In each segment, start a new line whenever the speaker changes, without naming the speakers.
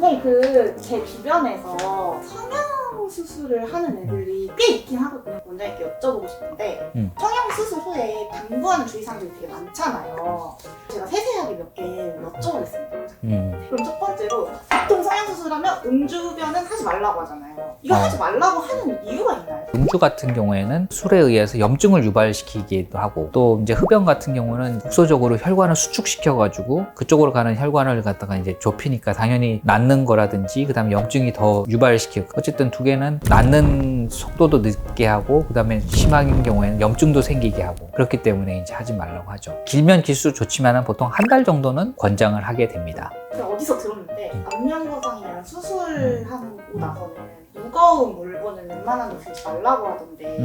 네, 제 주변에서 성형 수술을 하는 애들이 꽤 있긴 하거든요. 원장님께 여쭤보고 싶은데 성형 수술 후에 당부하는 주의사항들이 되게 많잖아요. 제가 세세하게 몇 개 여쭤보겠습니다. 그럼 첫 번째로 보통 성형 수술하면 음주변은 하지 말라고 하잖아요. 이거 하지 말라고 하는 이유가 있나요?
음주 같은 경우에는 술에 의해서 염증을 유발시키기도 하고 또 이제 흡연 같은 경우는 국소적으로 혈관을 수축시켜가지고 그쪽으로 가는 혈관을 갖다가 이제 좁히니까 당연히 낫는 거라든지 그다음에 염증이 더 유발시키고 어쨌든 두 개는 낫는 속도도 늦게 하고 그다음에 심한 경우에는 염증도 생기게 하고 그렇기 때문에 이제 하지 말라고 하죠. 길면 길수록 좋지만은 보통 한 달 정도는 권장을 하게 됩니다.
어디서 들었는데 안면거상이나 수술하고 나서는 무거운 물건을 웬만하면 들지 말라고 하던데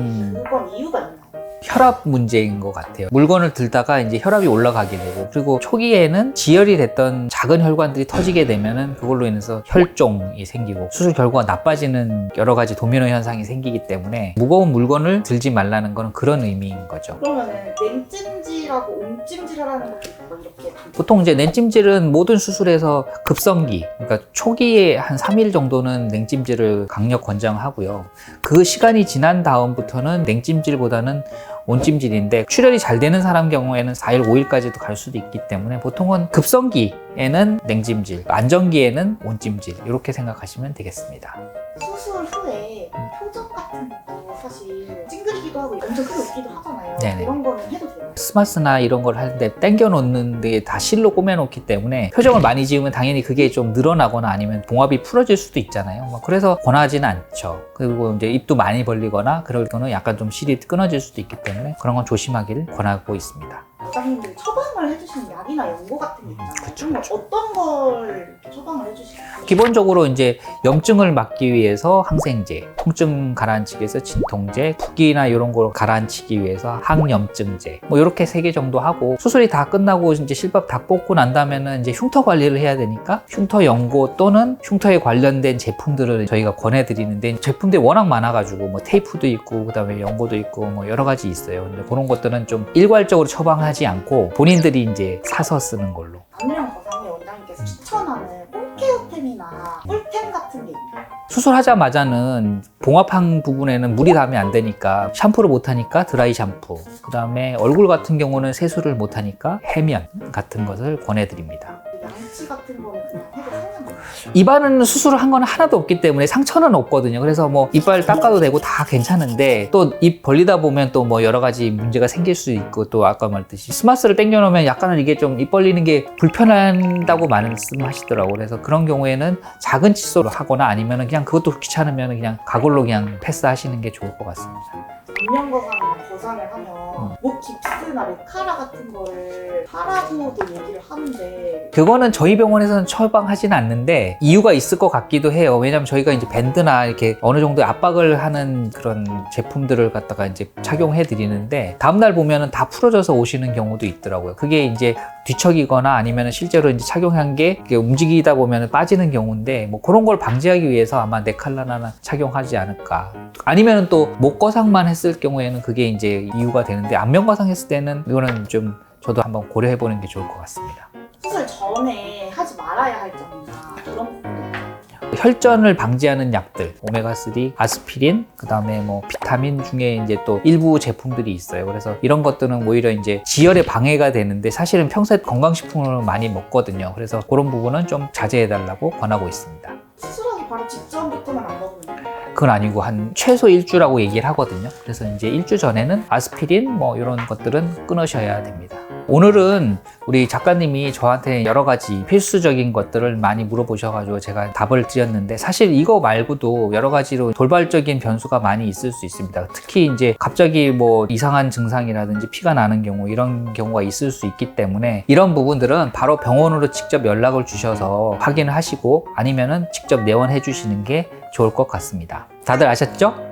그건 이유가 있나요?
혈압 문제인 것 같아요. 물건을 들다가 이제 혈압이 올라가게 되고 그리고 초기에는 지혈이 됐던 작은 혈관들이 터지게 되면은 그걸로 인해서 혈종이 생기고 수술 결과가 나빠지는 여러 가지 도미노 현상이 생기기 때문에 무거운 물건을 들지 말라는 거는 그런 의미인 거죠.
그러면은 냉찜질하고 온찜질하라는 것도 있고 이렇게
보통 이제 냉찜질은 모든 수술에서 급성기, 그러니까 초기에 한 3일 정도는 냉찜질을 강력 권장하고요. 그 시간이 지난 다음부터는 냉찜질보다는 온찜질인데 출혈이 잘 되는 사람 경우에는 4일, 5일까지도 갈 수도 있기 때문에 보통은 급성기에는 냉찜질, 안정기에는 온찜질 이렇게 생각하시면 되겠습니다.
수술 후에 표정 같은 것도 사실 찡그리기도 하고 엄청 크게 웃기도 하잖아요.
네네.
이런 거는 해도 돼요?
스마스나 이런 걸 할 때 당겨 놓는데 다 실로 꼬매놓기 때문에 표정을 많이 지으면 당연히 그게 좀 늘어나거나 아니면 봉합이 풀어질 수도 있잖아요. 그래서 권하지는 않죠. 그리고 이제 입도 많이 벌리거나 그럴 경우는 약간 좀 실이 끊어질 수도 있기 때문에 그런 건 조심하기를 권하고 있습니다.
원장님들 처방을 해주시는 약이나 연고 같은 게 있잖아요.
그쵸.
어떤 걸 처방을 해주시나요?
기본적으로 이제 염증을 막기 위해서 항생제, 통증 가라앉히기 위해서 진통제, 붓기나 이런 걸 가라앉히기 위해서 항염증제 이렇게 3개 정도 하고 수술이 다 끝나고 이제 실밥 다 뽑고 난 다음에는 이제 흉터 관리를 해야 되니까 흉터 연고 또는 흉터에 관련된 제품들을 저희가 권해드리는데 제품들이 워낙 많아가지고 테이프도 있고 그다음에 연고도 있고 여러 가지 있어요. 근데 그런 것들은 좀 일괄적으로 처방하지 않고 본인들이 이제 사서 쓰는 걸로.
안면거상의 원장님께서 추천하는 홈케어템이나 꿀템 같은 게 있나요?
수술하자마자는 봉합한 부분에는 물이 닿으면 안 되니까 샴푸를 못하니까 드라이 샴푸, 그 다음에 얼굴 같은 경우는 세수를 못하니까 해면 같은 것을 권해드립니다.
양치 같은 거는 그냥 해도 되는 거예요?
입안은 수술을 한 건 하나도 없기 때문에 상처는 없거든요. 그래서 이빨 닦아도 되고 다 괜찮은데 또 입 벌리다 보면 또 여러 가지 문제가 생길 수 있고 또 아까 말했듯이 스마스를 당겨 놓으면 약간은 이게 좀 입 벌리는 게 불편하다고 말씀하시더라고요. 그래서 그런 경우에는 작은 칫솔로 하거나 아니면 그냥 그것도 귀찮으면 그냥 가글로 그냥 패스하시는 게 좋을 것 같습니다.
안면거상이나 거상을 하면 목 깁스나 메카라 같은 거를 하라고도 얘기를 하는데
그거는 저희 병원에서는 처방하지는 않는데 이유가 있을 것 같기도 해요. 왜냐면 저희가 이제 밴드나 이렇게 어느 정도 압박을 하는 그런 제품들을 갖다가 이제 착용해 드리는데 다음날 보면은 다 풀어져서 오시는 경우도 있더라고요. 그게 이제 뒤척이거나 아니면 실제로 이제 착용한 게 움직이다 보면 빠지는 경우인데 그런 걸 방지하기 위해서 아마 네칼라나 착용하지 않을까. 아니면 또 목거상만 했을 경우에는 그게 이제 이유가 되는데 안면거상 했을 때는 이거는 좀 저도 한번 고려해 보는 게 좋을 것 같습니다.
수술 전에 하지 말아야 할 점이나 그런 부분들.
혈전을 방지하는 약들, 오메가3, 아스피린, 그 다음에 비타민 중에 이제 또 일부 제품들이 있어요. 그래서 이런 것들은 오히려 이제 지혈에 방해가 되는데 사실은 평소에 건강식품을 많이 먹거든요. 그래서 그런 부분은 좀 자제해달라고 권하고 있습니다.
수술하기 바로 직전부터만 안 먹으면 돼요?
그건 아니고 한 최소 1주라고 얘기를 하거든요. 그래서 이제 1주 전에는 아스피린 이런 것들은 끊으셔야 됩니다. 오늘은 우리 작가님이 저한테 여러 가지 필수적인 것들을 많이 물어보셔가지고 제가 답을 드렸는데 사실 이거 말고도 여러 가지로 돌발적인 변수가 많이 있을 수 있습니다. 특히 이제 갑자기 이상한 증상이라든지 피가 나는 경우 이런 경우가 있을 수 있기 때문에 이런 부분들은 바로 병원으로 직접 연락을 주셔서 확인을 하시고 아니면은 직접 내원해 주시는 게 좋을 것 같습니다. 다들 아셨죠?